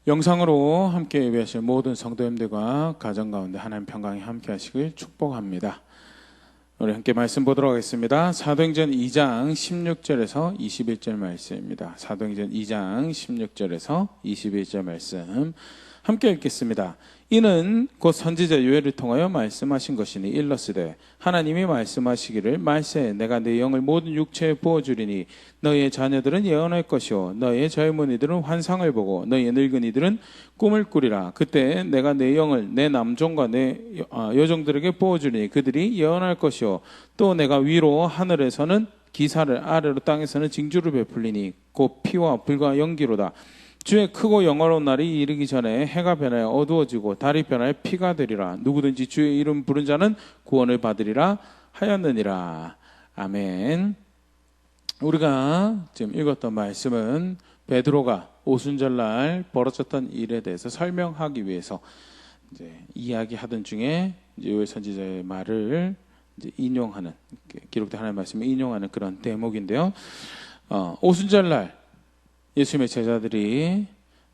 영상으로 함께 예배하실 모든 성도님들과 가정 가운데 하나님 평강이 함께 하시길 축복합니다. 우리 함께 말씀 보도록 하겠습니다. 사도행전 2장 16절에서 21절 말씀입니다. 사도행전 2장 16절에서 21절 말씀 함께 읽겠습니다. 이는 곧 선지자 요엘을 통하여 말씀하신 것이니 일러스되 하나님이 말씀하시기를 말세 내가 내 영을 모든 육체에 부어주리니 너희의 자녀들은 예언할 것이요 너희의 젊은이들은 환상을 보고 너희의 늙은이들은 꿈을 꾸리라. 그때 내가 내 영을 내 남종과 내 여종들에게 부어주리니 그들이 예언할 것이요 또 내가 위로 하늘에서는 기사를 아래로 땅에서는 징조를 베풀리니 곧 피와 불과 연기로다. 주의 크고 영화로운 날이 이르기 전에 해가 변하여 어두워지고 달이 변하여 피가 되리라. 누구든지 주의 이름 부른 자는 구원을 받으리라 하였느니라. 아멘. 우리가 지금 읽었던 말씀은 베드로가 오순절날 벌어졌던 일에 대해서 설명하기 위해서 이제 이야기하던 중에 요엘 선지자의 말을 이제 인용하는, 기록된 하나님의 말씀을 인용하는 그런 대목인데요. 오순절날 예수님의 제자들이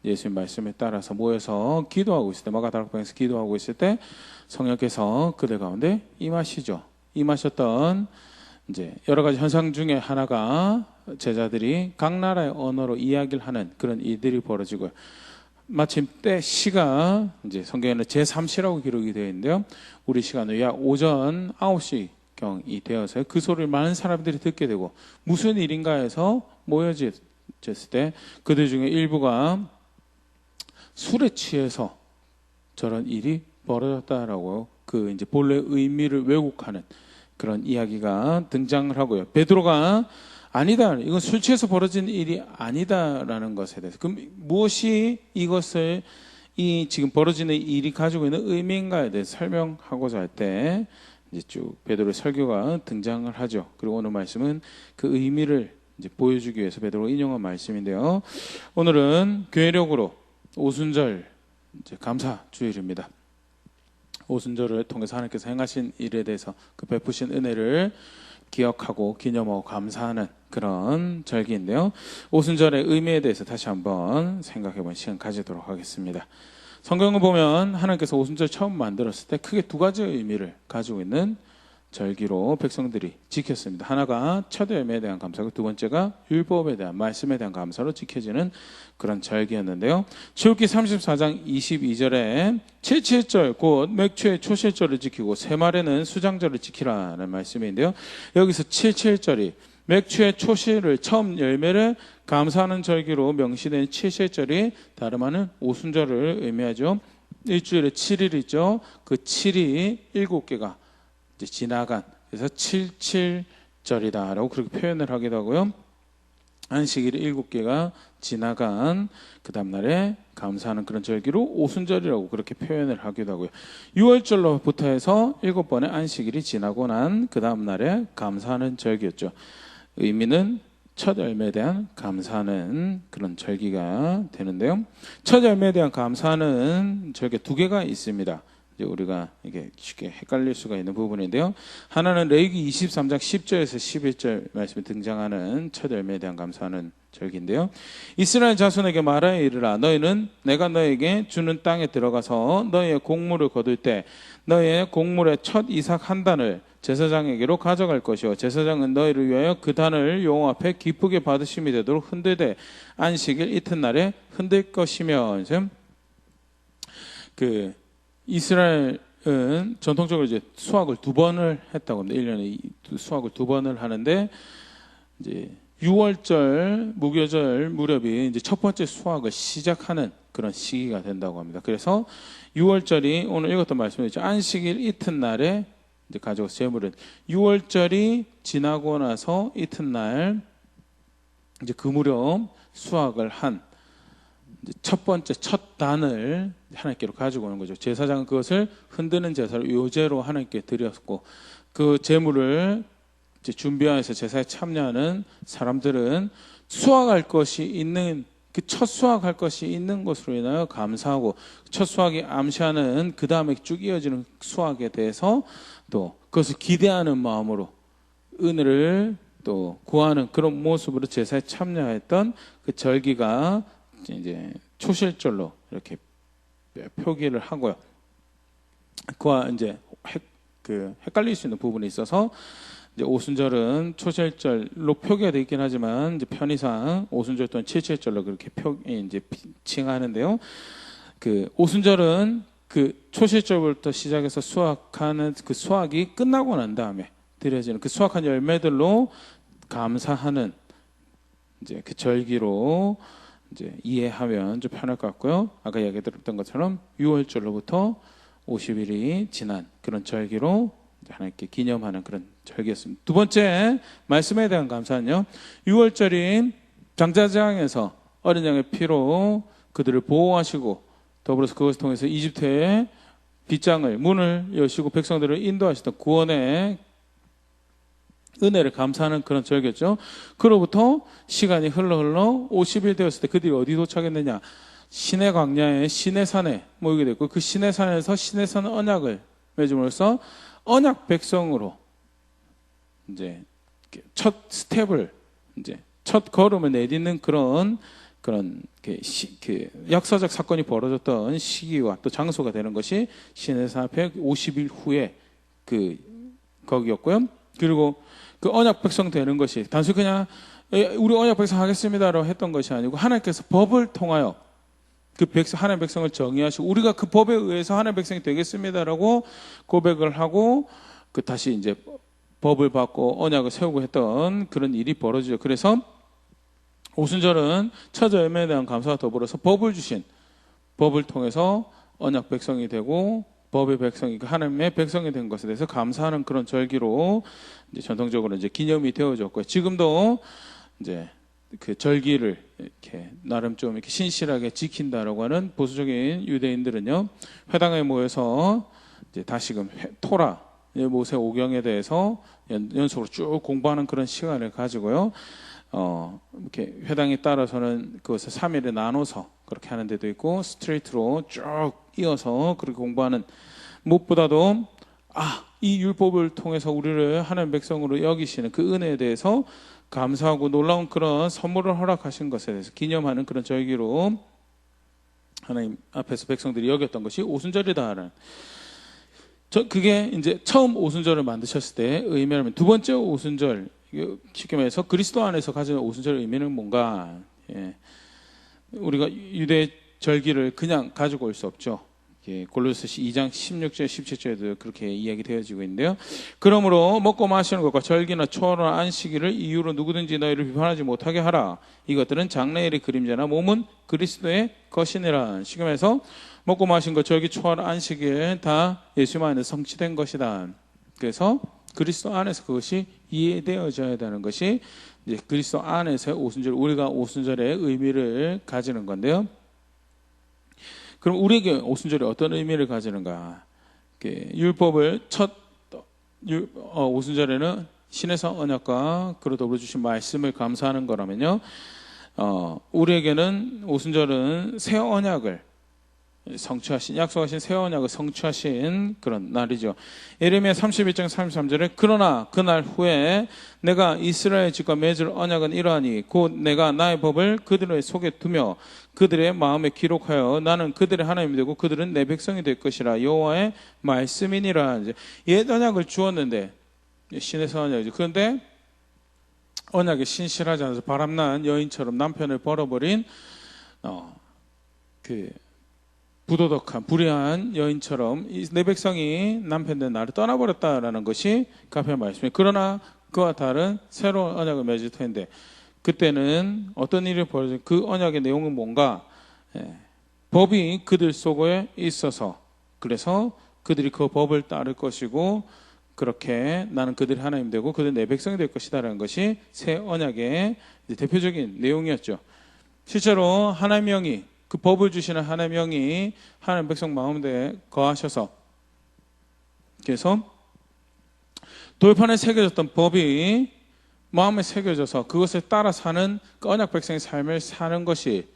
예수님 말씀에 따라서 모여서 기도하고 있을 때, 마가다락방에서 기도하고 있을 때 성령께서 그들 가운데 임하시죠. 임하셨던 이제 여러 가지 현상 중에 하나가 제자들이 각 나라의 언어로 이야기를 하는 그런 일들이 벌어지고요. 마침 때 시가 이제 성경에는 제3시라고 기록이 되어 있는데요. 우리 시간은 약 오전 9시 경이 되어서 그 소리를 많은 사람들이 듣게 되고 무슨 일인가 해서 모여졌을 때 그들 중에 일부가 술에 취해서 저런 일이 벌어졌다라고 그 이제 본래 의미를 왜곡하는 그런 이야기가 등장을 하고요. 베드로가 아니다, 이건 술 취해서 벌어진 일이 아니다라는 것에 대해서 그럼 무엇이 이것을 이 지금 벌어지는 일이 가지고 있는 의미인가에 대해서 설명하고자 할 때 이제 쭉 베드로의 설교가 등장을 하죠. 그리고 오늘 말씀은 그 의미를 이제 보여주기 위해서 베드로가 인용한 말씀인데요. 오늘은 교회력으로 오순절 이제 감사 주일입니다. 오순절을 통해서 하나님께서 행하신 일에 대해서 그 베푸신 은혜를 기억하고 기념하고 감사하는 그런 절기인데요. 오순절의 의미에 대해서 다시 한번 생각해보는 시간 가지도록 하겠습니다. 성경을 보면 하나님께서 오순절 처음 만들었을 때 크게 두 가지 의미를 가지고 있는 절기로 백성들이 지켰습니다. 하나가 첫 열매에 대한 감사고 두 번째가 율법에 대한 말씀에 대한 감사로 지켜지는 그런 절기였는데요. 출애굽기 34장 22절에 칠칠절 곧 맥추의 초실절을 지키고 새말에는 수장절을 지키라는 말씀인데요. 여기서 칠칠절이 맥추의 초실을 처음 열매를 감사하는 절기로 명시된 칠칠절이 다름 아닌 오순절을 의미하죠. 일주일에 7일 있죠. 그 7이 7개가 이제 지나간, 그래서 77절이다라고 그렇게 표현을 하기도 하고요. 안식일이 7개가 지나간 그 다음날에 감사하는 그런 절기로 오순절이라고 그렇게 표현을 하기도 하고요. 6월절로부터 해서 7번의 안식일이 지나고 난 그 다음날에 감사하는 절기였죠. 의미는 첫 열매에 대한 감사하는 그런 절기가 되는데요. 첫 열매에 대한 감사하는 절기 두 개가 있습니다. 이제 우리가 이게 쉽게 헷갈릴 수가 있는 부분인데요. 하나는 레위기 23장 10절에서 11절 말씀에 등장하는 첫 열매에 대한 감사하는 절기인데요. 이스라엘 자손에게 말하여 이르라. 너희는 내가 너에게 주는 땅에 들어가서 너희의 곡물을 거둘 때 너희의 곡물의 첫 이삭 한 단을 제사장에게로 가져갈 것이요 제사장은 너희를 위하여 그 단을 여호와 앞에 기쁘게 받으심이 되도록 흔들되 안식일 이튿날에 흔들 것이며. 그 이스라엘은 전통적으로 이제 수확을 2번을 했다고 합니다. 1년에 수확을 2번을 하는데 이제 6월절 무교절 무렵이 이제 첫 번째 수확을 시작하는 그런 시기가 된다고 합니다. 그래서 6월절이 오늘 읽었던 말씀이죠. 안식일 이튿날에 이제 가져온 제물은 6월절이 지나고 나서 이튿날 이제 그 무렵 수확을 한 첫 번째 첫 단을 하나님께로 가지고 오는 거죠. 제사장은 그것을 흔드는 제사를 요제로 하나님께 드렸고 그 제물을 이제 준비하여서 제사에 참여하는 사람들은 수확할 것이 있는 그 첫 수확할 것이 있는 것으로 인하여 감사하고 첫 수확이 암시하는 그 다음에 쭉 이어지는 수확에 대해서 또 그것을 기대하는 마음으로 은혜를 또 구하는 그런 모습으로 제사에 참여했던 그 절기가 이제 초실절로 이렇게 표기를 하고요. 그와 이제 헷갈릴 수 있는 부분이 있어서 이제 오순절은 초실절로 표기가 되어 있긴 하지만 이제 편의상 오순절 또는 칠칠절로 그렇게 이제 칭하는데요. 그 오순절은 그 초실절부터 시작해서 수확하는 그 수확이 끝나고 난 다음에 드려지는 그 수확한 열매들로 감사하는 이제 그 절기로 이제 이해하면 좀 편할 것 같고요. 아까 이야기 드렸던 것처럼 6월절로부터 50일이 지난 그런 절기로 하나님께 기념하는 그런 절기였습니다. 두 번째 말씀에 대한 감사는요. 6월절인 장자장에서 어린 양의 피로 그들을 보호하시고 더불어서 그것을 통해서 이집트의 빗장을 문을 여시고 백성들을 인도하시던 구원의 은혜를 감사하는 그런 절기였죠. 그로부터 시간이 흘러 50일 되었을 때 그들이 어디 도착했느냐? 시내 광야에 시내산에 모이게 됐고 그 시내산에서 시내산 언약을 맺음으로써 언약 백성으로 이제 첫 스텝을 이제 첫 걸음을 내딛는 그런 역사적 사건이 벌어졌던 시기와 또 장소가 되는 것이 시내산 앞에 50일 후에 거기였고요. 그리고 그 언약 백성 되는 것이 단순히 그냥 우리 언약 백성 하겠습니다라고 했던 것이 아니고 하나님께서 법을 통하여 하나님 백성을 정의하시고 우리가 그 법에 의해서 하나님 백성이 되겠습니다라고 고백을 하고 다시 이제 법을 받고 언약을 세우고 했던 그런 일이 벌어지죠. 그래서 오순절은 첫 열매에 대한 감사와 더불어서 법을 주신 법을 통해서 언약 백성이 되고 법의 백성이 하나님의 백성이 된 것에 대해서 감사하는 그런 절기로 이제 전통적으로 이제 기념이 되어졌고요. 지금도 이제 그 절기를 이렇게 나름 좀 이렇게 신실하게 지킨다라고 하는 보수적인 유대인들은요, 회당에 모여서 이제 다시금 토라, 모세 오경에 대해서 연속으로 쭉 공부하는 그런 시간을 가지고요. 이렇게 회당에 따라서는 그것을 3일에 나눠서 그렇게 하는 데도 있고 스트레이트로 쭉 이어서 그렇게 공부하는 무엇보다도 이 율법을 통해서 우리를 하나님 백성으로 여기시는 그 은혜에 대해서 감사하고 놀라운 그런 선물을 허락하신 것에 대해서 기념하는 그런 절기로 하나님 앞에서 백성들이 여겼던 것이 오순절이다라는 그게 이제 처음 오순절을 만드셨을 때 의미라면 두 번째 오순절 쉽게 말해서 그리스도 안에서 가지는 오순절의 의미는 뭔가 우리가 유대 절기를 그냥 가지고 올 수 없죠. 골로새서 2장 16절 17절에도 그렇게 이야기되어지고 있는데요. 그러므로 먹고 마시는 것과 절기나 초하루나 안식일을 이유로 누구든지 너희를 비판하지 못하게 하라. 이것들은 장래일의 그림자나 몸은 그리스도의 것이니라. 쉽게 말해서 먹고 마신 것, 절기, 초하루, 안식일 다 예수 안에 성취된 것이다. 그래서 그리스도 안에서 그것이 이해되어져야 되는 것이 이제 그리스도 안에서의 오순절, 우리가 오순절의 의미를 가지는 건데요. 그럼 우리에게 오순절이 어떤 의미를 가지는가? 율법을 오순절에는 신에서 언약과 그로 더불어 주신 말씀을 감사하는 거라면요. 우리에게는 오순절은 새 언약을 성취하신, 약속하신 새 언약을 성취하신 그런 날이죠. 예레미야 31장 33절에 그러나 그날 후에 내가 이스라엘 집과 맺을 언약은 이러하니 곧 내가 나의 법을 그들의 속에 두며 그들의 마음에 기록하여 나는 그들의 하나님이 되고 그들은 내 백성이 될 것이라. 여호와의 말씀이니라. 이제 옛 언약을 주었는데 신의 언약이죠. 그런데 언약에 신실하지 않아서 바람난 여인처럼 남편을 벌어버린 부도덕한 불의한 여인처럼 내 백성이 남편 된 나를 떠나버렸다라는 것이 그 앞에 말씀이에요. 그러나 그와 다른 새로운 언약을 맺을 텐데 그때는 어떤 일이 벌어지고 그 언약의 내용은 뭔가 법이 그들 속에 있어서 그래서 그들이 그 법을 따를 것이고 그렇게 나는 그들이 하나님 되고 그들이 내 백성이 될 것이다라는 것이 새 언약의 대표적인 내용이었죠. 실제로 하나님의 영이 그 법을 주시는 하나님의 영이 하나님 백성 마음에 거하셔서 그래서 돌판에 새겨졌던 법이 마음에 새겨져서 그것을 따라 사는 그 언약 백성의 삶을 사는 것이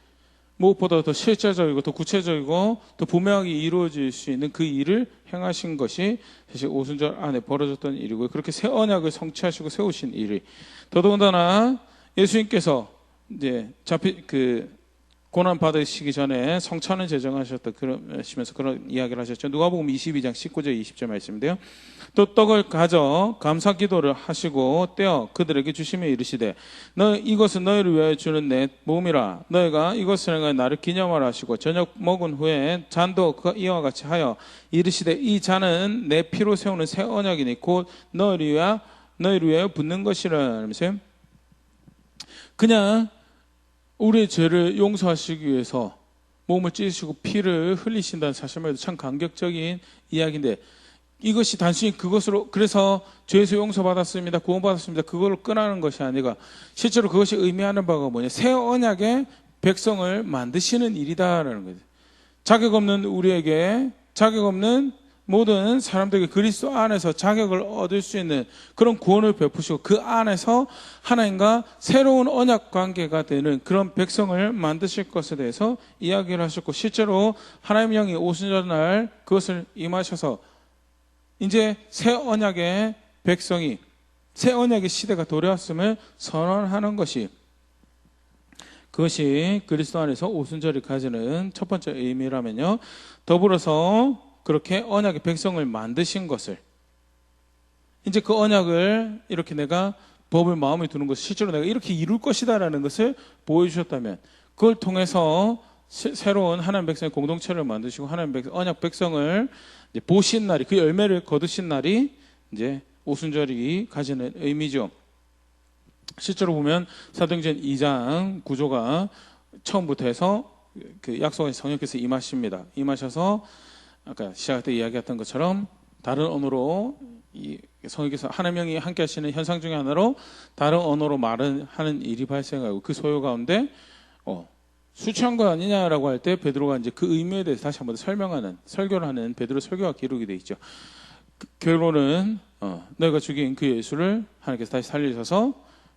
무엇보다 더 실제적이고 더 구체적이고 더 분명하게 이루어질 수 있는 그 일을 행하신 것이 사실 오순절 안에 벌어졌던 일이고요. 그렇게 새 언약을 성취하시고 세우신 일이 더더군다나 예수님께서 이제 고난 받으시기 전에 성찬을 제정하셨다 그러시면서 그런 이야기를 하셨죠. 누가복음 22장 19절 20절 말씀인데요. 또 떡을 가져 감사 기도를 하시고 떼어 그들에게 주시며 이르시되 너 이것은 너희를 위하여 주는 내 몸이라. 너희가 이것을 행하여 나를 기념하라 하시고 저녁 먹은 후에 잔도 이와 같이 하여 이르시되 이 잔은 내 피로 세우는 새 언약이니 곧 너희를 위하여 붓는 것이라 하면서요. 그냥 우리의 죄를 용서하시기 위해서 몸을 찢으시고 피를 흘리신다는 사실만 해도 참 감격적인 이야기인데, 이것이 단순히 그것으로 그래서 죄에서 용서받았습니다, 구원받았습니다, 그걸로 끝나는 것이 아니라 실제로 그것이 의미하는 바가 뭐냐, 새 언약의 백성을 만드시는 일이다라는 거죠. 자격 없는 우리에게, 자격 없는 모든 사람들에게 그리스도 안에서 자격을 얻을 수 있는 그런 구원을 베푸시고 그 안에서 하나님과 새로운 언약 관계가 되는 그런 백성을 만드실 것에 대해서 이야기를 하셨고, 실제로 하나님의 영이 오순절날 그것을 임하셔서 이제 새 언약의 백성이, 새 언약의 시대가 도래왔음을 선언하는 것이, 그것이 그리스도 안에서 오순절이 가지는 첫 번째 의미라면요, 더불어서 그렇게 언약의 백성을 만드신 것을, 이제 그 언약을 이렇게 내가 법을 마음에 두는 것을 실제로 내가 이렇게 이룰 것이다라는 것을 보여주셨다면, 그걸 통해서 새로운 하나님 백성의 공동체를 만드시고 하나님 언약 백성을 이제 보신 날이, 그 열매를 거두신 날이 이제 오순절이 가지는 의미죠. 실제로 보면 사도행전 2장 구조가 처음부터 해서 그 약속의 성령께서 임하십니다. 임하셔서 아까 시작할 때 이야기했던 것처럼 다른 언어로, 이 성령께서 하나님 영이 함께 하시는 현상 중에 하나로 다른 언어로 말하는 일이 발생하고, 그 소요 가운데 수치한 거 아니냐라고 할 때 베드로가 이제 그 의미에 대해서 다시 한번 설명하는, 설교를 하는 베드로 설교가 기록이 되어 있죠. 결론은 너희가 죽인 그 예수를 하나님께서 다시 살리셔서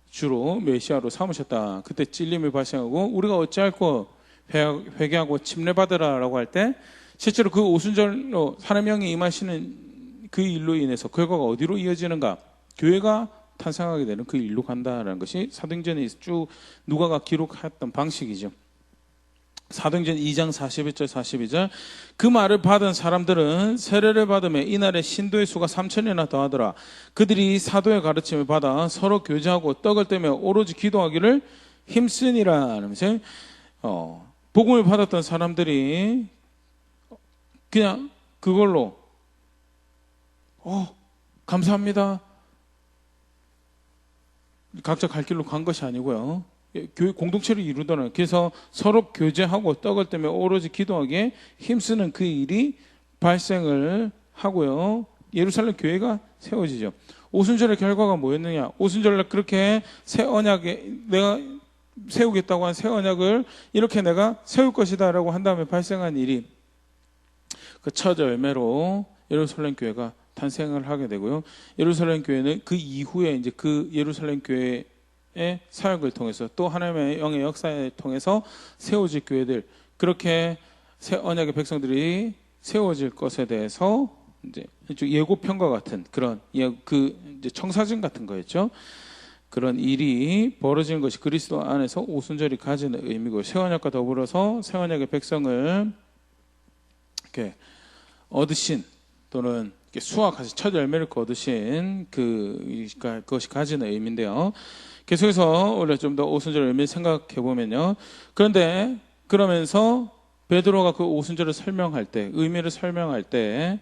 주로 메시아로 삼으셨다. 그때 찔림이 발생하고 우리가 어찌할꼬 회개하고 침례받으라라고 할 때, 실제로 그 오순절로 하나님의 영이 임하시는 그 일로 인해서 결과가 어디로 이어지는가? 교회가 탄생하게 되는 그 일로 간다라는 것이 사도행전에 쭉 누가가 기록했던 방식이죠. 사도행전 2장 41절 42절 그 말을 받은 사람들은 세례를 받으며 이날에 신도의 수가 3,000이나 더하더라. 그들이 사도의 가르침을 받아 서로 교제하고 떡을 떼며 오로지 기도하기를 힘쓰니라 하면서 복음을 받았던 사람들이 그냥 그걸로 감사합니다, 각자 갈 길로 간 것이 아니고요, 교회 공동체를 이루더라는, 그래서 서로 교제하고 떡을 떼며 오로지 기도하기에 힘쓰는 그 일이 발생을 하고요, 예루살렘 교회가 세워지죠. 오순절의 결과가 뭐였느냐? 오순절날 그렇게 새 언약에 내가 세우겠다고 한 새 언약을 이렇게 내가 세울 것이다 라고 한 다음에 발생한 일이 그 첫 열매로 예루살렘 교회가 탄생을 하게 되고요, 예루살렘 교회는 그 이후에 이제 그 예루살렘 교회의 사역을 통해서 또 하나님의 영의 역사를 통해서 세워질 교회들, 그렇게 새 언약의 백성들이 세워질 것에 대해서 이제 예고편과 같은 그런 그 이제 청사진 같은 거였죠. 그런 일이 벌어지는 것이 그리스도 안에서 오순절이 가지는 의미고, 새 언약과 더불어서 새 언약의 백성을 이렇게 얻으신, 또는 수확하신, 첫 열매를 거두신 그것이 가지는 의미인데요. 계속해서 원래 좀 더 오순절 의미를 생각해 보면요. 그런데 그러면서 베드로가 그 오순절을 설명할 때, 의미를 설명할 때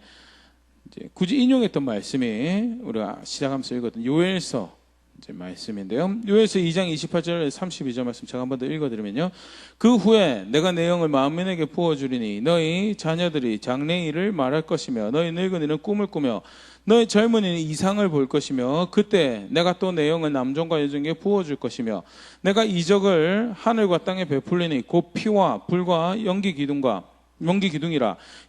이제 굳이 인용했던 말씀이 우리가 시작하면서 읽었던 요엘서 이제 말씀인데요. 요엘서 2장 28절 32절 말씀 제가 한번 더 읽어드리면요. 그 후에 내가 내 영을 만민에게 부어주리니 너희 자녀들이 장래일을 말할 것이며 너희 늙은이는 꿈을 꾸며 너희 젊은이는 이상을 볼 것이며 그때 내가 또 내 영을 남종과 여종에게 부어줄 것이며 내가 이적을 하늘과 땅에 베풀리니 곧 피와 불과 연기 기둥이라.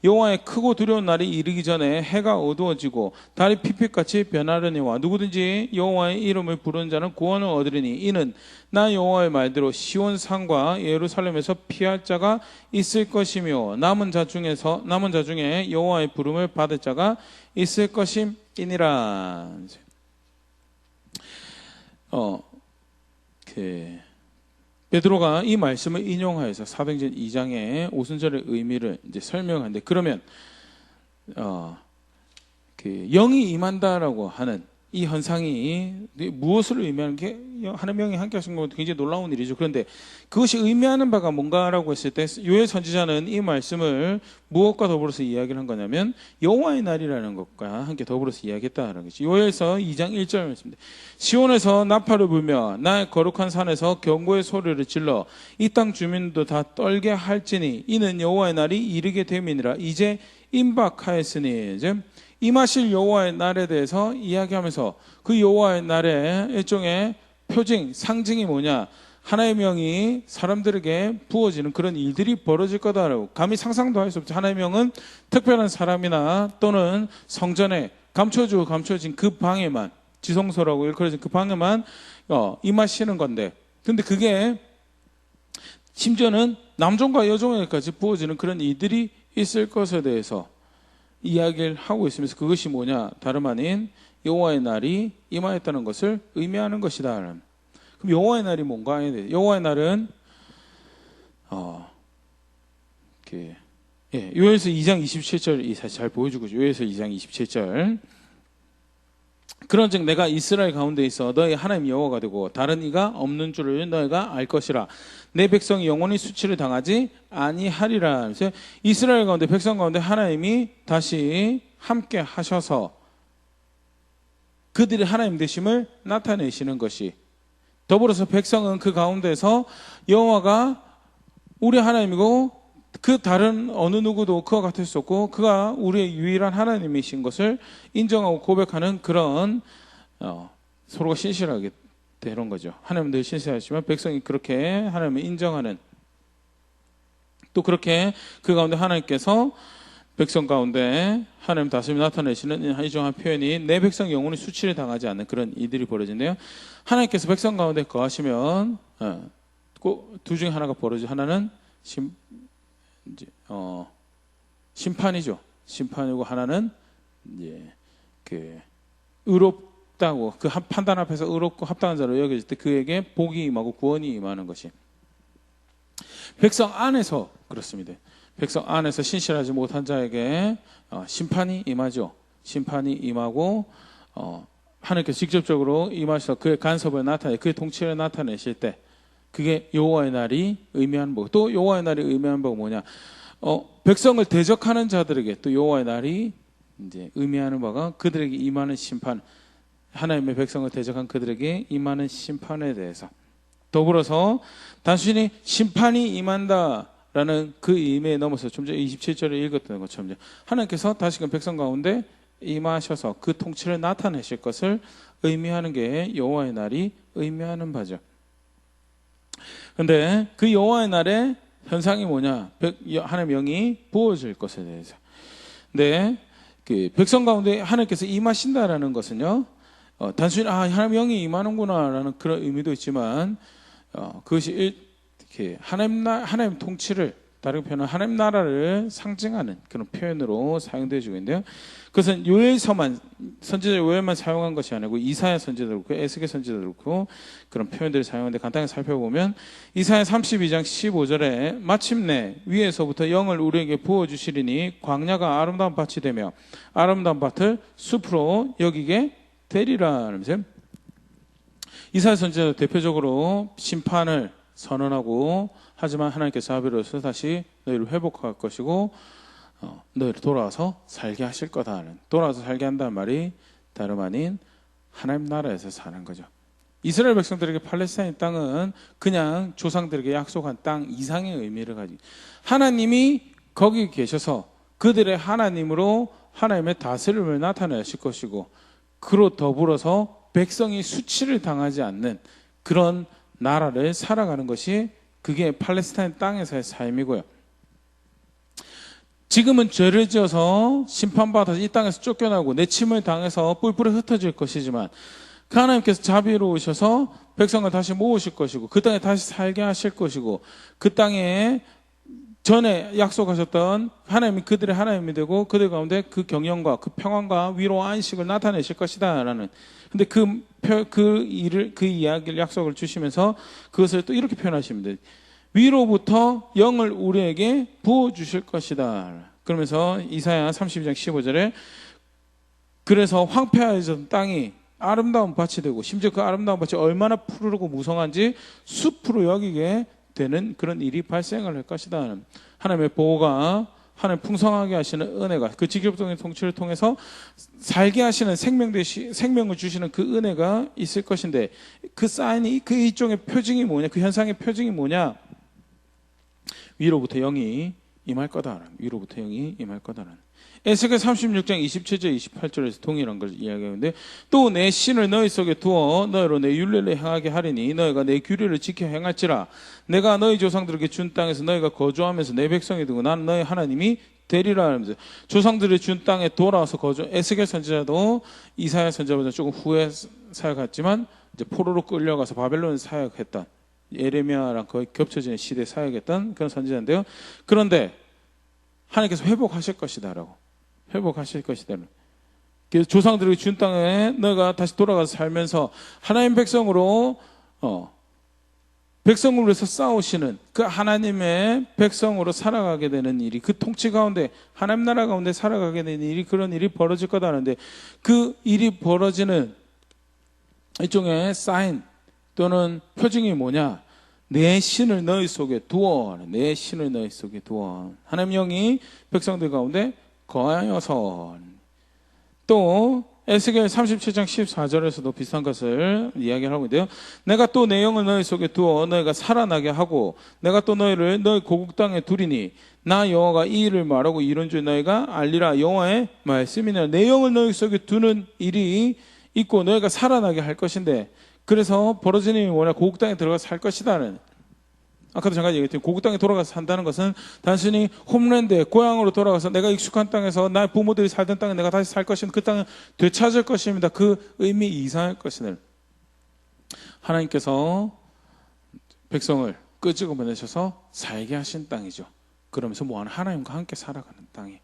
여호와의 크고 두려운 날이 이르기 전에 해가 어두워지고 달이 핏빛같이 변하려니와 누구든지 여호와의 이름을 부르는 자는 구원을 얻으리니 이는 나 여호와의 말대로 시온 산과 예루살렘에서 피할 자가 있을 것이며 남은 자 중에 여호와의 부름을 받을 자가 있을 것임이니라. 베드로가 이 말씀을 인용하여서 사도행전 2장의 오순절의 의미를 이제 설명하는데, 그러면 그 영이 임한다라고 하는 이 현상이 무엇을 의미하는 게, 하나님의 영이 함께 하신 것도 굉장히 놀라운 일이죠. 그런데 그것이 의미하는 바가 뭔가라고 했을 때 요엘 선지자는 이 말씀을 무엇과 더불어서 이야기를 한 거냐면 여호와의 날이라는 것과 함께 더불어서 이야기했다는 거죠. 요엘서 2장 1절 말씀입니다. 시온에서 나팔을 불며 나의 거룩한 산에서 경고의 소리를 질러 이 땅 주민도 다 떨게 할지니 이는 여호와의 날이 이르게 됨이니라. 이제 임박하였으니, 이제 임하실 여호와의 날에 대해서 이야기하면서 그 여호와의 날의 일종의 표징, 상징이 뭐냐? 하나님의 영이 사람들에게 부어지는 그런 일들이 벌어질 거다라고, 감히 상상도 할 수 없죠. 하나님의 영은 특별한 사람이나 또는 성전에 감춰진 그 방에만, 지성소라고 일컬어진 그 방에만 임하시는 건데, 근데 그게 심지어는 남종과 여종에게까지 부어지는 그런 일들이 있을 것에 대해서 이야기를 하고 있으면서, 그것이 뭐냐? 다름 아닌 여호와의 날이 임하였다는 것을 의미하는 것이다. 그럼 여호와의 날이 뭔가? 여호와의 날은 요엘서 2장 27절이 사실 잘 보여주고 있죠. 요엘서 2장 27절. 그런즉 내가 이스라엘 가운데 있어 너희 하나님 여호와가 되고 다른 이가 없는 줄을 너희가 알 것이라. 내 백성이 영원히 수치를 당하지 아니하리라. 그래서 이스라엘 가운데, 백성 가운데 하나님이 다시 함께 하셔서 그들의 하나님 되심을 나타내시는 것이, 더불어서 백성은 그 가운데서 여호와가 우리 하나님이고 그 다른 어느 누구도 그와 같을 수 없고 그가 우리의 유일한 하나님이신 것을 인정하고 고백하는 그런 서로가 신실하게 되는 거죠. 하나님은 늘 신실하시지만 백성이 그렇게 하나님을 인정하는, 또 그렇게 그 가운데 하나님께서 백성 가운데 하나님 다스림을 나타내시는 일정한 표현이 내 백성 영혼이 수치를 당하지 않는 그런 일들이 벌어진대요. 하나님께서 백성 가운데 거하시면 꼭 두 중에 하나가 벌어지죠. 하나는 심판이죠. 심판이고 하나는 이제 그 의롭다고, 그 판단 앞에서 의롭고 합당한 자로 여겨질 때 그에게 복이 임하고 구원이 임하는 것이, 백성 안에서 그렇습니다. 백성 안에서 신실하지 못한 자에게 심판이 임하죠. 심판이 임하고 하나님께서 직접적으로 임하셔서 그의 간섭을 나타내, 그의 통치를 나타내실 때, 그게 여호와의 날이 의미하는 법. 또 여호와의 날이 의미하는 법은 뭐냐? 백성을 대적하는 자들에게 또 여호와의 날이 이제 의미하는 바가 그들에게 임하는 심판, 하나님의 백성을 대적한 그들에게 임하는 심판에 대해서, 더불어서 단순히 심판이 임한다라는 그 의미에 넘어서 좀 전에 27절에 읽었던 것처럼 하나님께서 다시금 백성 가운데 임하셔서 그 통치를 나타내실 것을 의미하는 게 여호와의 날이 의미하는 바죠. 그런데 그 여호와의 날의 현상이 뭐냐? 하나님의 영이 부어질 것에 대해서. 근데 그 백성 가운데 하나님께서 임하신다라는 것은요, 단순히 하나님의 영이 임하는구나라는 그런 의미도 있지만, 그것이 이렇게 하나님 통치를, 다른 표현은 하나님 나라를 상징하는 그런 표현으로 사용되어지고 있는데요. 그것은 요엘서만, 선지자 요엘만 사용한 것이 아니고 이사야 선지자도 그렇고 에스겔 선지자도 그렇고 그런 표현들을 사용하는데, 간단히 살펴보면 이사야 32장 15절에 마침내 위에서부터 영을 우리에게 부어주시리니 광야가 아름다운 밭이 되며 아름다운 밭을 숲으로 여기게 되리라. 이사야 선지자도 대표적으로 심판을 선언하고, 하지만 하나님께서 자비로워서 다시 너희를 회복할 것이고 너희를 돌아와서 살게 하실 거다. 돌아와서 살게 한다는 말이 다름 아닌 하나님 나라에서 사는 거죠. 이스라엘 백성들에게 팔레스타인 땅은 그냥 조상들에게 약속한 땅 이상의 의미를 가지고, 하나님이 거기 계셔서 그들의 하나님으로 하나님의 다스림을 나타내실 것이고, 그로 더불어서 백성이 수치를 당하지 않는 그런 나라를 살아가는 것이, 그게 팔레스타인 땅에서의 삶이고요. 지금은 죄를 지어서 심판받아서 이 땅에서 쫓겨나고 내침을 당해서 뿔뿔이 흩어질 것이지만, 그 하나님께서 자비로우셔서 백성을 다시 모으실 것이고 그 땅에 다시 살게 하실 것이고, 그 땅에 전에 약속하셨던 하나님이 그들의 하나님이 되고 그들 가운데 그 경영과 그 평안과 위로와 안식을 나타내실 것이다 라는. 근데 그 이야기를 약속을 주시면서 그것을 또 이렇게 표현하십니다. 위로부터 영을 우리에게 부어 주실 것이다. 그러면서 이사야 32장 15절에 그래서 황폐해졌던 땅이 아름다운 밭이 되고 심지어 그 아름다운 밭이 얼마나 푸르고 무성한지 숲으로 여기게 되는 그런 일이 발생을 할 것이다. 하나님의 보호가 하나님 풍성하게 하시는 은혜가 그 직접적인 통치를 통해서 살게 하시는 생명을 주시는 그 은혜가 있을 것인데 그 사인이 그 일종의 표징이 뭐냐? 그 현상의 표징이 뭐냐? 위로부터 영이 임할 거다. 위로부터 영이 임할 거다. 에스겔 36장 27절 28절에서 동일한 걸 이야기하는데 또 내 신을 너희 속에 두어 너희로 내 율례를 행하게 하리니 너희가 내 규례를 지켜 행할지라 내가 너희 조상들에게 준 땅에서 너희가 거주하면서 내 백성이 되고 나는 너희 하나님이 되리라 하면서 조상들이 준 땅에 돌아와서 에스겔 선지자도 이사야 선지자보다 조금 후에 사역했지만 이제 포로로 끌려가서 바벨론에 사역했던 예레미야랑 거의 겹쳐지는 시대에 사역했던 그런 선지자인데요. 그런데 하나님께서 회복하실 것이다라고 회복하실 것이다. 그래서 조상들에게 준 땅에 너가 다시 돌아가서 살면서 하나님 백성으로 백성을 위해서 싸우시는 그 하나님의 백성으로 살아가게 되는 일이 그 통치 가운데 하나님 나라 가운데 살아가게 되는 일이 그런 일이 벌어질 거다 하는데 그 일이 벌어지는 일종의 사인 또는 표징이 뭐냐? 내 신을 너희 속에 두어. 내 신을 너희 속에 두어. 하나님 영이 백성들 가운데 거하여서. 또 에스겔 37장 14절에서도 비슷한 것을 이야기를 하고 있는데요. 내가 또 내 영을 너희 속에 두어 너희가 살아나게 하고 내가 또 너희를 너희 고국 땅에 두리니 나 여호와가 이 일을 말하고 이런 줄 너희가 알리라. 여호와의 말씀이니라. 내 영을 너희 속에 두는 일이 있고 너희가 살아나게 할 것인데 그래서 벌어지는 일이 뭐냐? 고국 땅에 들어가서 살 것이다는. 아까도 잠깐 얘기했지만 고국 땅에 돌아가서 산다는 것은 단순히 홈랜드에 고향으로 돌아가서 내가 익숙한 땅에서 나의 부모들이 살던 땅에 내가 다시 살 것입니다. 그 땅을 되찾을 것입니다. 그 의미 이상할 것이다. 하나님께서 백성을 끄집어 보내셔서 살게 하신 땅이죠. 그러면서 뭐하는 하나님과 함께 살아가는 땅이.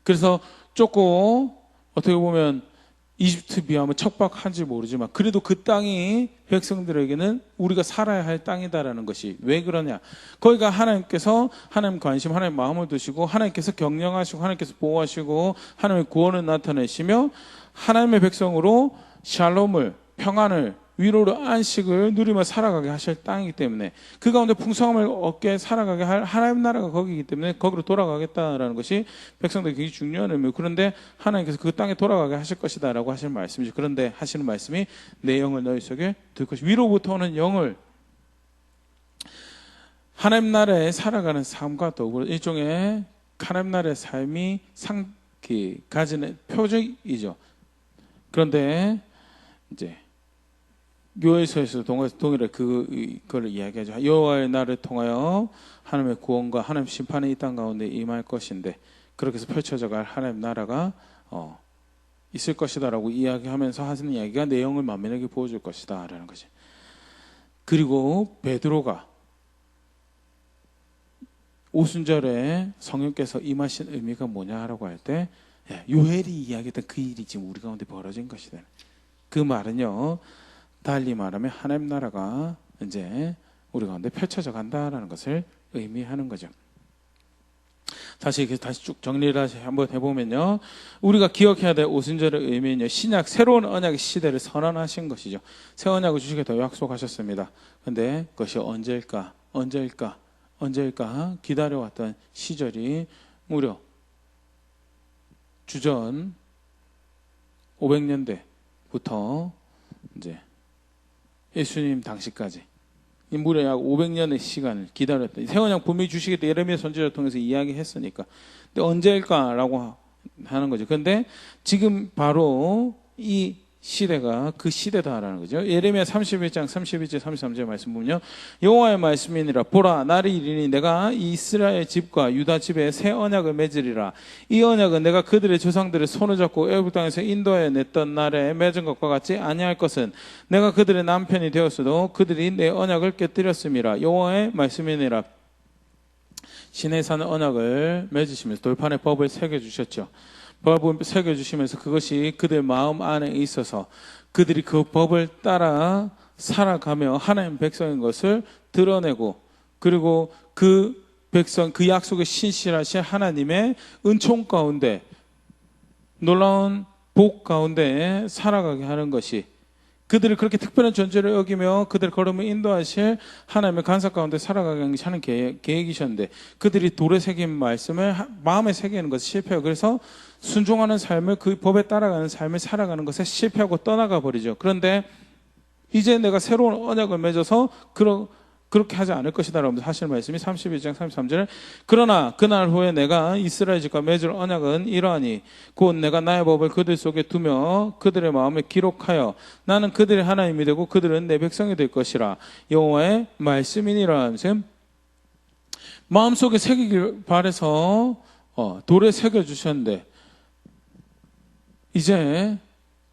그래서 조금 어떻게 보면 이집트 비하면 척박한지 모르지만 그래도 그 땅이 백성들에게는 우리가 살아야 할 땅이다라는 것이 왜 그러냐? 거기가 하나님께서 하나님 관심, 하나님 마음을 두시고 하나님께서 경영하시고 하나님께서 보호하시고 하나님의 구원을 나타내시며 하나님의 백성으로 샬롬을 평안을 위로로 안식을 누리며 살아가게 하실 땅이기 때문에 그 가운데 풍성함을 얻게 살아가게 할 하나님 나라가 거기이기 때문에 거기로 돌아가겠다라는 것이 백성들에게 굉장히 중요한 의미예요. 그런데 하나님께서 그 땅에 돌아가게 하실 것이다 라고 하시는 말씀이죠. 그런데 하시는 말씀이 내 영을 너희 속에 둘 것이 위로부터 오는 영을 하나님 나라에 살아가는 삶과 더불어 일종의 하나님 나라의 삶이 가지는 표적이죠. 그런데 이제 요에서에서 동일하게 그걸 이야기하죠. 여호와의 날을 통하여 하나님의 구원과 하나님 심판이 이 땅 가운데 임할 것인데 그렇게 해서 펼쳐져갈 하나님 나라가 있을 것이다라고 이야기하면서 하시는 이야기가 내용을 만민에게 보여줄 것이다라는 거지. 그리고 베드로가 오순절에 성령께서 임하신 의미가 뭐냐라고 할 때 요엘이 이야기했던 그 일이 지금 우리 가운데 벌어진 것이다. 그 말은요. 달리 말하면 하나님 나라가 이제 우리 가운데 펼쳐져 간다라는 것을 의미하는 거죠. 다시 쭉 정리를 한번 해보면요. 우리가 기억해야 될 오순절의 의미는요. 신약 새로운 언약의 시대를 선언하신 것이죠. 새 언약을 주시겠다고 약속하셨습니다. 그런데 그것이 언제일까 기다려왔던 시절이 무려 주전 500년대부터 이제 예수님 당시까지 무려 약 500년의 시간을 기다렸다. 새 언약 분명히 주시겠다. 예레미야 선지자를 통해서 이야기했으니까. 근데 언제일까라고 하는 거죠. 그런데 지금 바로 이 시대가 그 시대다라는 거죠. 예레미야 31장 31절 33절 말씀 보면요. 여호와의 말씀이니라. 보라 나를 이르니 내가 이스라엘 집과 유다 집에 새 언약을 맺으리라. 이 언약은 내가 그들의 조상들의 손을 잡고 애굽 땅에서 인도하여 냈던 날에 맺은 것과 같이 아니할 것은 내가 그들의 남편이 되었어도 그들이 내 언약을 깨뜨렸음이라. 여호와의 말씀이니라. 신의 산 언약을 맺으시면서 돌판에 법을 새겨주셨죠. 법을 새겨주시면서 그것이 그들 마음 안에 있어서 그들이 그 법을 따라 살아가며 하나님 백성인 것을 드러내고, 그리고 그 백성, 그 약속에 신실하신 하나님의 은총 가운데, 놀라운 복 가운데 살아가게 하는 것이, 그들을 그렇게 특별한 존재를 여기며 그들의 걸음을 인도하실 하나님의 간섭 가운데 살아가게 하는 계획이셨는데, 그들이 돌에 새긴 말씀을 마음에 새기는 것에 실패하고, 그래서 순종하는 삶을, 그 법에 따라가는 삶을 살아가는 것에 실패하고 떠나가 버리죠. 그런데 이제 내가 새로운 언약을 맺어서 그렇게 하지 않을 것이다 라고 하시는 말씀이 32장 33절에, 그러나 그날 후에 내가 이스라엘 집과 맺을 언약은 이러하니 곧 내가 나의 법을 그들 속에 두며 그들의 마음에 기록하여 나는 그들의 하나님이 되고 그들은 내 백성이 될 것이라 여호와의 말씀이니라 하면서, 마음속에 새기길 바라서 돌에 새겨주셨는데, 이제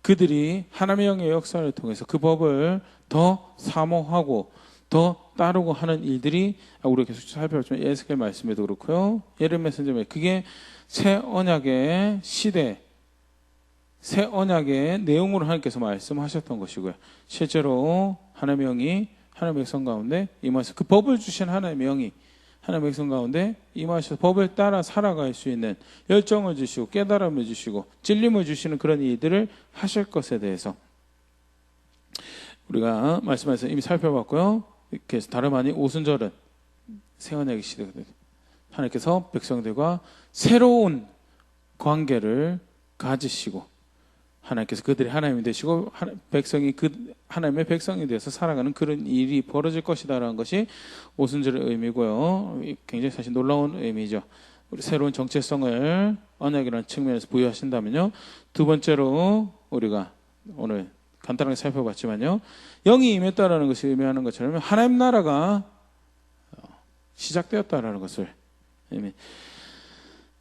그들이 하나님의 영의 역사를 통해서 그 법을 더 사모하고 더 따르고 하는 일들이 우리가 계속 살펴봤지만, 에스겔 말씀에도 그렇고요, 예레미야 선지자, 그게 새 언약의 시대, 새 언약의 내용으로 하나님께서 말씀하셨던 것이고요. 실제로 하나님의 영이 하나님의 백성 가운데 임하셔서, 그 법을 주신 하나님의 영이 하나님의 백성 가운데 임하셔서 법을 따라 살아갈 수 있는 열정을 주시고 깨달음을 주시고 진림을 주시는 그런 일들을 하실 것에 대해서 우리가 말씀에서 이미 살펴봤고요. 그래서 다름 아닌 오순절은 새 언약의 시대가 됩니다. 하나님께서 백성들과 새로운 관계를 가지시고, 하나님께서 그들이 하나님이 되시고 백성이 그 하나님의 백성이 되어서 살아가는 그런 일이 벌어질 것이다라는 것이 오순절의 의미고요. 굉장히 사실 놀라운 의미죠. 우리 새로운 정체성을 언약이라는 측면에서 부여하신다면요. 두 번째로 우리가 오늘 간단하게 살펴봤지만요, 영이 임했다라는 것이 의미하는 것처럼 하나님 나라가 시작되었다라는 것을,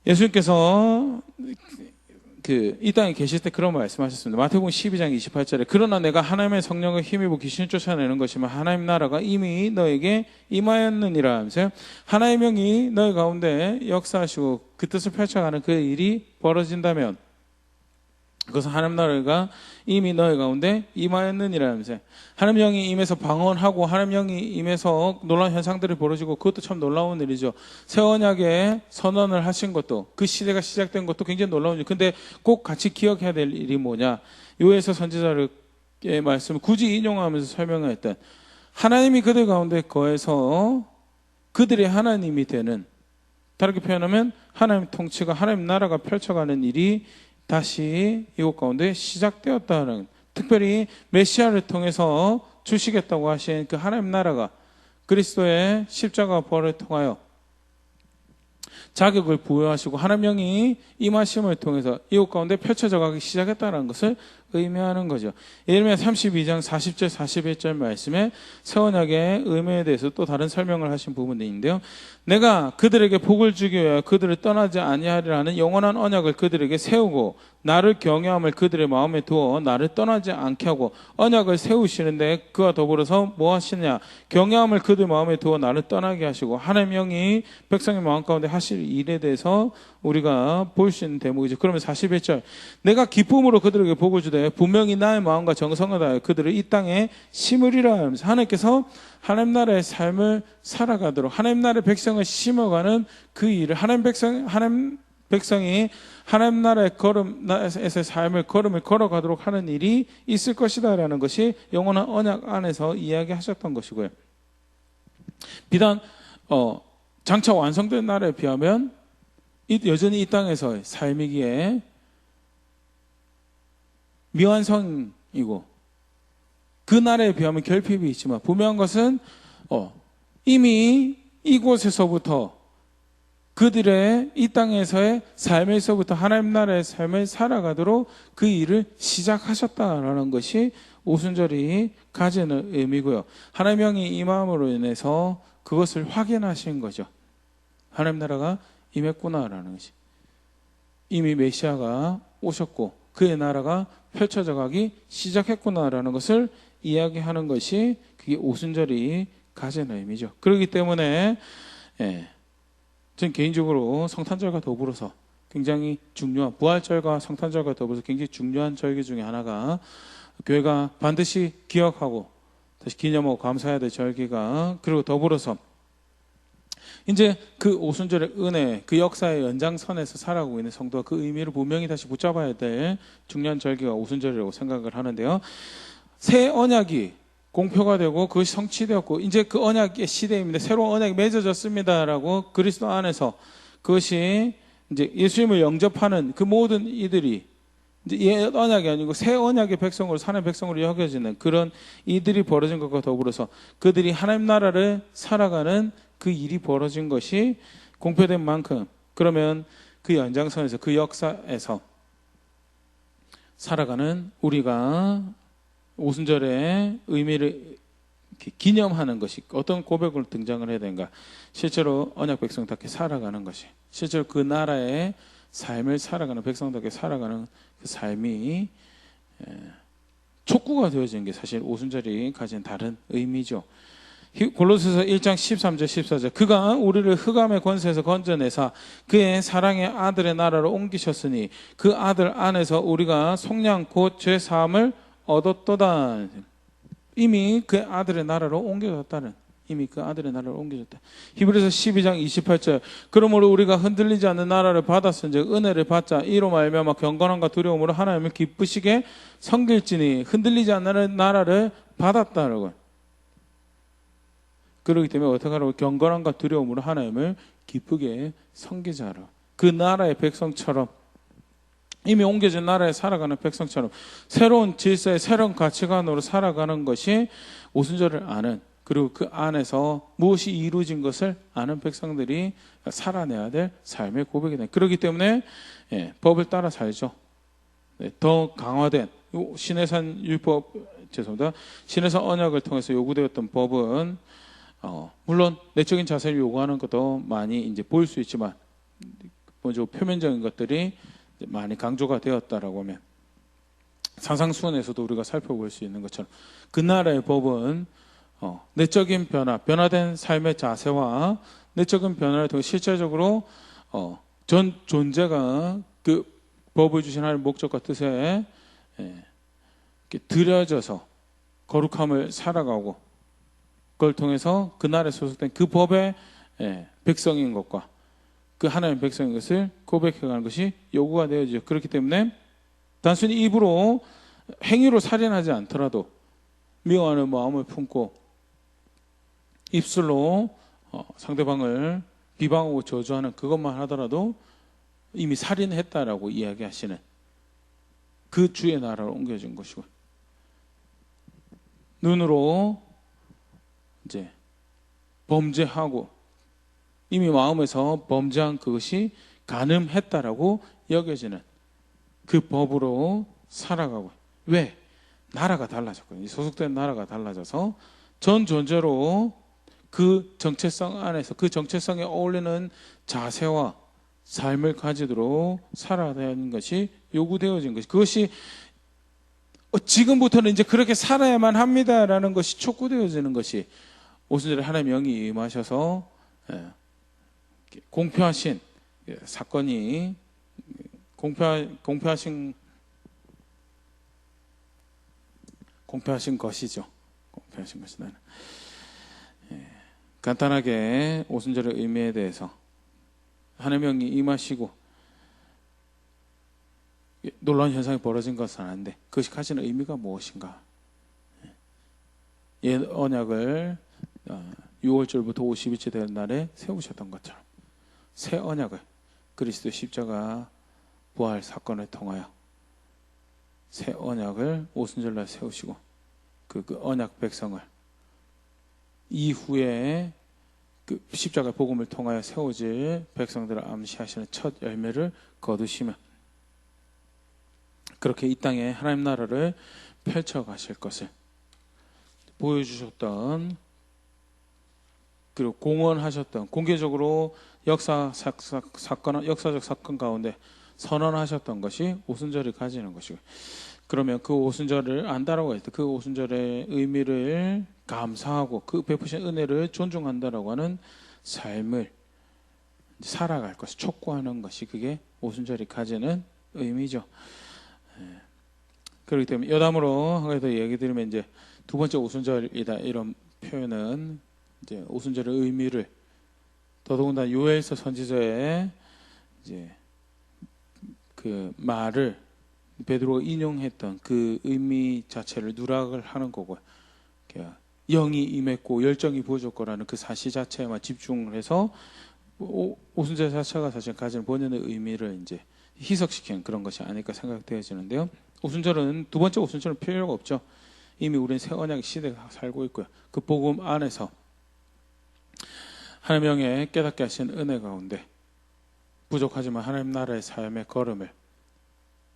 예수님께서 이 땅에 계실 때 그런 말씀하셨습니다. 마태복음 12장 28절에 그러나 내가 하나님의 성령을 힘입어 귀신을 쫓아내는 것이면 하나님 나라가 이미 너에게 임하였느니라 하면서, 하나님의 영이 너희 가운데 역사하시고 그 뜻을 펼쳐가는 그 일이 벌어진다면 그것은 하나님 나라가 이미 너희 가운데 임하였느니라 하면서, 하나님 영이 임해서 방언하고 하나님 영이 임해서 놀라운 현상들이 벌어지고, 그것도 참 놀라운 일이죠. 새 언약의 선언을 하신 것도, 그 시대가 시작된 것도 굉장히 놀라운 일. 근데 꼭 같이 기억해야 될 일이 뭐냐, 요에서 선지자의 말씀을 굳이 인용하면서 설명했던, 하나님이 그들 가운데 거해서 그들의 하나님이 되는, 다르게 표현하면 하나님 통치가, 하나님 나라가 펼쳐가는 일이 다시 이곳 가운데 시작되었다는, 특별히 메시아를 통해서 주시겠다고 하신 그 하나님 나라가 그리스도의 십자가 부활을 통하여 자격을 부여하시고 하나님 영이 임하심을 통해서 이곳 가운데 펼쳐져 가기 시작했다는 것을 의미하는 거죠. 예레미야 32장 40절 41절 말씀에 새 언약의 의미에 대해서 또 다른 설명을 하신 부분이 있는데요. 내가 그들에게 복을 주기 위하여 그들을 떠나지 아니하리라는 영원한 언약을 그들에게 세우고 나를 경외함을 그들의 마음에 두어 나를 떠나지 않게 하고, 언약을 세우시는데 그와 더불어서 뭐 하시냐, 경외함을 그들 마음에 두어 나를 떠나게 하시고, 하나님 영이 백성의 마음 가운데 하실 일에 대해서 우리가 볼 수 있는 대목이죠. 그러면 41절 내가 기쁨으로 그들에게 복을 주되 분명히 나의 마음과 정성을 다하여 그들을 이 땅에 심으리라 하면서, 하나님께서 하나님 나라의 삶을 살아가도록 하나님 나라의 백성을 심어가는 그 일을, 하나님 백성이 하나님 나라의 걸음에서의 삶을 걸음을 걸어가도록 하는 일이 있을 것이다라는 것이 영원한 언약 안에서 이야기하셨던 것이고요. 비단 장차 완성된 나라에 비하면 여전히 이 땅에서의 삶이기에 미완성이고, 그 나라에 비하면 결핍이 있지만 분명한 것은 이미 이곳에서부터 그들의 이 땅에서의 삶에서부터 하나님 나라의 삶을 살아가도록 그 일을 시작하셨다라는 것이 오순절이 가지는 의미고요. 하나님 영이 임함으로 인해서 그것을 확인하신 거죠. 하나님 나라가 임했구나라는 것이, 이미 메시아가 오셨고 그의 나라가 펼쳐져 가기 시작했구나라는 것을 이야기하는 것이 그게 오순절이 가지는 의미죠. 그렇기 때문에 전 개인적으로 성탄절과 더불어서 굉장히 중요한, 부활절과 성탄절과 더불어서 굉장히 중요한 절기 중에 하나가 교회가 반드시 기억하고 다시 기념하고 감사해야 될 절기가, 그리고 더불어서 이제 그 오순절의 은혜, 그 역사의 연장선에서 살아가고 있는 성도가 그 의미를 분명히 다시 붙잡아야 될 중요한 절기가 오순절이라고 생각을 하는데요. 새 언약이 공표가 되고 그것이 성취되었고 이제 그 언약의 시대입니다. 새로운 언약이 맺어졌습니다라고 그리스도 안에서 그것이 이제 예수님을 영접하는 그 모든 이들이 이제 옛 언약이 아니고 새 언약의 백성으로 사는 백성으로 여겨지는 그런 이들이 벌어진 것과 더불어서 그들이 하나님 나라를 살아가는 그 일이 벌어진 것이 공표된 만큼, 그러면 그 연장선에서 그 역사에서 살아가는 우리가 오순절의 의미를 기념하는 것이 어떤 고백으로 등장을 해야 되는가? 실제로 언약 백성답게 살아가는 것이, 실제로 그 나라의 삶을 살아가는 백성답게 살아가는 그 삶이 촉구가 되어지는 게 사실 오순절이 가진 다른 의미죠. 골로새서 1장 13절 14절 그가 우리를 흑암의 권세에서 건져내사 그의 사랑의 아들의 나라로 옮기셨으니 그 아들 안에서 우리가 속량 곧 죄사함을 얻었도다. 이미 그 아들의 나라로 옮겨졌다는, 이미 그 아들의 나라로 옮겨졌다. 히브리서 12장 28절 그러므로 우리가 흔들리지 않는 나라를 받았은즉 은혜를 받자 이로 말미암아 경건함과 두려움으로 하나님을 기쁘시게 섬길지니, 흔들리지 않는 나라를 받았다라고. 그렇기 때문에 어떻게 하라고? 경건함과 두려움으로 하나님을 기쁘게 섬기자라. 그 나라의 백성처럼, 이미 옮겨진 나라에 살아가는 백성처럼 새로운 질서의 새로운 가치관으로 살아가는 것이 오순절을 아는, 그리고 그 안에서 무엇이 이루어진 것을 아는 백성들이 살아내야 될 삶의 고백이 돼. 그렇기 때문에 법을 따라 살죠. 더 강화된 신해산 율법, 죄송합니다. 신해산 언약을 통해서 요구되었던 법은 물론 내적인 자세를 요구하는 것도 많이 이제 보일 수 있지만 먼저 표면적인 것들이 많이 강조가 되었다라고 하면 상상수훈에서도 우리가 살펴볼 수 있는 것처럼 그 나라의 법은 내적인 변화된 삶의 자세와 내적인 변화를 통해 실제적으로 전 존재가 그 법을 주신 하나님의 목적과 뜻에 들여져서 거룩함을 살아가고 그걸 통해서 그 나라에 소속된 그 법의 백성인 것과 그 하나님의 백성인 것을 고백해가는 것이 요구가 되어지죠. 그렇기 때문에 단순히 입으로 행위로 살인하지 않더라도 미워하는 마음을 품고 입술로 상대방을 비방하고 저주하는 그것만 하더라도 이미 살인했다라고 이야기하시는 그 주의 나라로 옮겨진 것이고, 눈으로 이제 범죄하고 이미 마음에서 범죄한 그것이 간음했다라고 여겨지는 그 법으로 살아가고. 왜? 나라가 달라졌거든요. 소속된 나라가 달라져서 전 존재로 그 정체성 안에서 그 정체성에 어울리는 자세와 삶을 가지도록 살아야 하는 것이 요구되어진 것이, 그것이 지금부터는 이제 그렇게 살아야만 합니다라는 것이 촉구되어지는 것이 오순절에 하나님의 영이 임하셔서 공표하신 사건이 공표하신 것이죠. 공표하신 것이다. 간단하게 오순절의 의미에 대해서 하나님의 영이 임하시고 놀라운 현상이 벌어진 것은 아닌데 그것이 가지는 의미가 무엇인가? 옛 언약을 6월절부터 50일째 되는 날에 세우셨던 것처럼 새 언약을 그리스도 십자가 부활 사건을 통하여 새 언약을 오순절날 세우시고 그 언약 백성을 이후에 그 십자가 복음을 통하여 세워질 백성들을 암시하시는 첫 열매를 거두시며 그렇게 이 땅에 하나님 나라를 펼쳐가실 것을 보여주셨던, 그리고 공언하셨던, 공개적으로 역사적 사건 가운데 선언하셨던 것이 오순절이 가지는 것이고, 그러면 그 오순절을 안다라고 할 때 그 오순절의 의미를 감사하고 그 베푸신 은혜를 존중한다라고 하는 삶을 살아갈 것을 촉구하는 것이 그게 오순절이 가지는 의미죠. 그렇기 때문에 여담으로 하나 더 얘기 드리면 이제 두 번째 오순절이다 이런 표현은 이제 오순절의 의미를 더더군다나 요엘서 선지자의 이제 그 말을 베드로가 인용했던 그 의미 자체를 누락을 하는 거고요. 그러니까 영이 임했고 열정이 부어졌고라는 그 사실 자체에만 집중을 해서 오순절 자체가 사실 가진 본연의 의미를 이제 희석시키는 그런 것이 아닐까 생각되어지는데요. 오순절은 두 번째 오순절은 필요가 없죠. 이미 우리는 새 언약의 시대에 살고 있고요. 그 복음 안에서 하나님의 깨닫게 하신 은혜 가운데 부족하지만 하나님 나라의 삶의 걸음을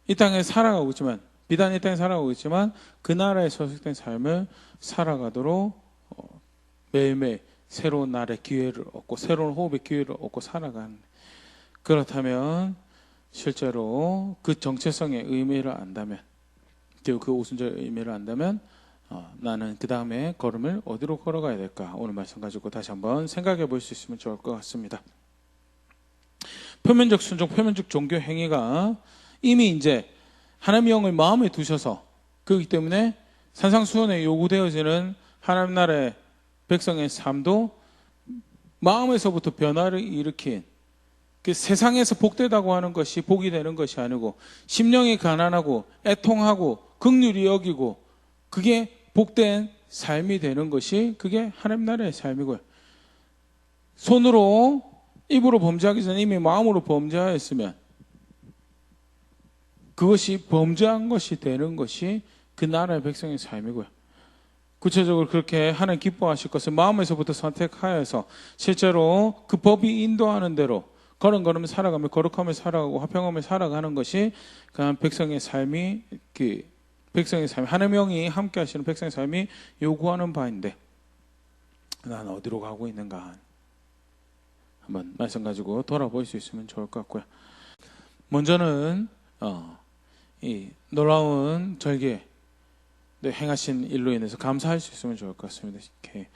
이 땅에 살아가고 있지만 비단 이 땅에 살아가고 있지만 그 나라에 소속된 삶을 살아가도록 매일매일 새로운 날의 기회를 얻고 새로운 호흡의 기회를 얻고 살아가는 그렇다면 실제로 그 정체성의 의미를 안다면 그리고 그 오순절의 의미를 안다면 나는 그 다음에 걸음을 어디로 걸어가야 될까 오늘 말씀 가지고 다시 한번 생각해 볼 수 있으면 좋을 것 같습니다. 표면적 순종, 표면적 종교 행위가 이미 이제 하나님의 영을 마음에 두셔서 그렇기 때문에 산상수훈에 요구되어지는 하나님 나라의 백성의 삶도 마음에서부터 변화를 일으킨 그 세상에서 복되다고 하는 것이 복이 되는 것이 아니고 심령이 가난하고 애통하고 긍휼히 여기고 그게 복된 삶이 되는 것이 그게 하나님 나라의 삶이고요. 손으로 입으로 범죄하기 전에 이미 마음으로 범죄하였으면 그것이 범죄한 것이 되는 것이 그 나라의 백성의 삶이고요. 구체적으로 그렇게 하나님 기뻐하실 것을 마음에서부터 선택하여서 실제로 그 법이 인도하는 대로 걸음걸음 살아가며 거룩하며 살아가고 화평하며 살아가는 것이 그 백성의 삶이 그 백성의 삶 하나님의 영이 함께 하시는 백성의 삶이 요구하는 바인데 난 어디로 가고 있는가 한번 말씀 가지고 돌아볼 수 있으면 좋을 것 같고요. 먼저는 이 놀라운 절기에 행하신 일로 인해서 감사할 수 있으면 좋을 것 같습니다. 이렇게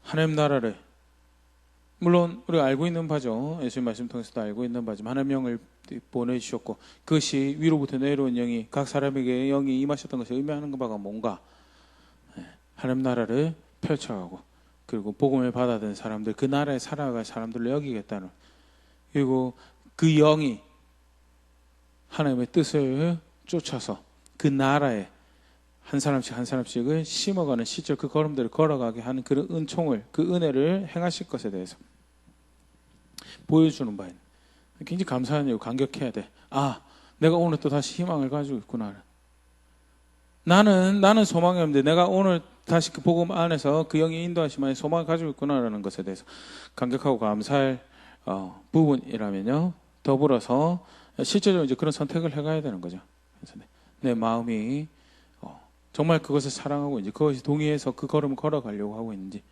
하나님 나라를 물론 우리가 알고 있는 바죠. 예수님 말씀 통해서도 알고 있는 바지만 하나님 영을 보내주셨고 그것이 위로부터 내려온 영이 각 사람에게 영이 임하셨던 것을 의미하는 바가 뭔가 하나님 나라를 펼쳐가고 그리고 복음을 받아든 사람들 그 나라에 살아갈 사람들을 여기겠다는 그리고 그 영이 하나님의 뜻을 쫓아서 그 나라에 한 사람씩을 심어가는 시절 그 걸음들을 걸어가게 하는 그런 은총을 그 은혜를 행하실 것에 대해서 보여주는 바입니다. 굉장히 감사한 일이고 감격해야 돼. 내가 오늘 또 다시 희망을 가지고 있구나. 나는 소망이 없는데 내가 오늘 다시 그 복음 안에서 그 영이 인도하시면 소망을 가지고 있구나라는 것에 대해서 감격하고 감사할 부분이라면요. 더불어서 실제적으로 이제 그런 선택을 해가야 되는 거죠. 그래서 내 마음이 정말 그것을 사랑하고 있는지 그것이 동의해서 그 걸음을 걸어가려고 하고 있는지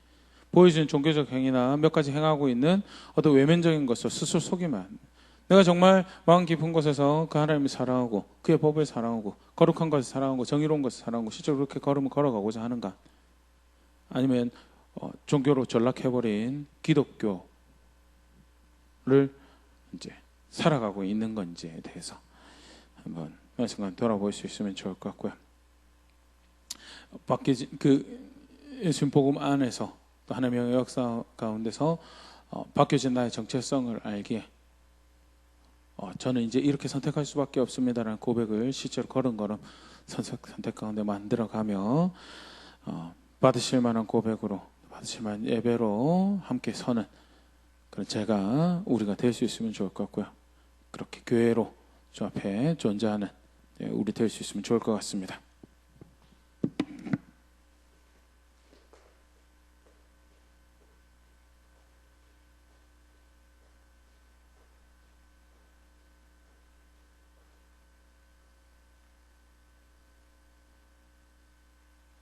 보여주는 종교적 행위나 몇 가지 행하고 있는 어떤 외면적인 것을 스스로 속이면 내가 정말 마음 깊은 곳에서 그 하나님을 사랑하고 그의 법을 사랑하고 거룩한 것을 사랑하고 정의로운 것을 사랑하고 실제로 그렇게 걸음을 걸어가고자 하는가 아니면 종교로 전락해버린 기독교를 이제 살아가고 있는 건지에 대해서 한번 말씀과 돌아볼 수 있으면 좋을 것 같고요. 바뀌지 예수님 복음 안에서 또 하나님의 역사 가운데서 바뀌어진 나의 정체성을 알기에 저는 이제 이렇게 선택할 수밖에 없습니다라는 고백을 실제로 걸음걸음 선택 가운데 만들어가며 받으실 만한 고백으로 받으실 만한 예배로 함께 서는 그런 우리가 될 수 있으면 좋을 것 같고요. 그렇게 교회로 저 앞에 존재하는 우리 될 수 있으면 좋을 것 같습니다.